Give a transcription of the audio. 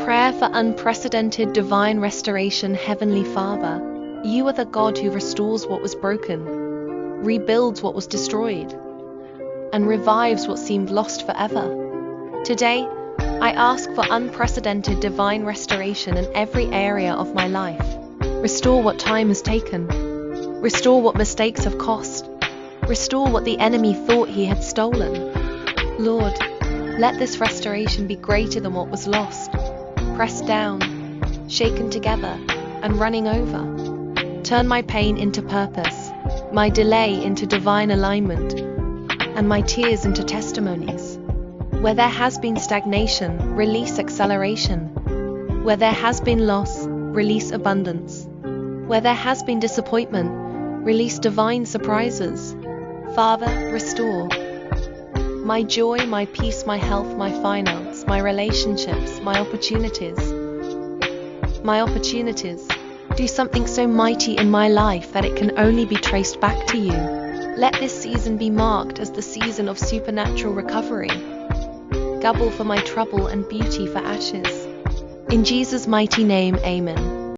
Prayer for unprecedented divine restoration. Heavenly Father, you are the God who restores what was broken, rebuilds what was destroyed, and revives what seemed lost forever. Today, I ask for unprecedented divine restoration in every area of my life. Restore what time has taken. Restore what mistakes have cost. Restore what the enemy thought he had stolen. Lord, let this restoration be greater than what was lost, pressed down, shaken together, and running over. Turn my pain into purpose, my delay into divine alignment, and my tears into testimonies. Where there has been stagnation, release acceleration. Where there has been loss, release abundance. Where there has been disappointment, release divine surprises. Father, restore my joy, my peace, my health, my finance, my relationships, my opportunities. Do something so mighty in my life that it can only be traced back to you. Let this season be marked as the season of supernatural recovery. Double for my trouble and beauty for ashes. In Jesus' mighty name, amen.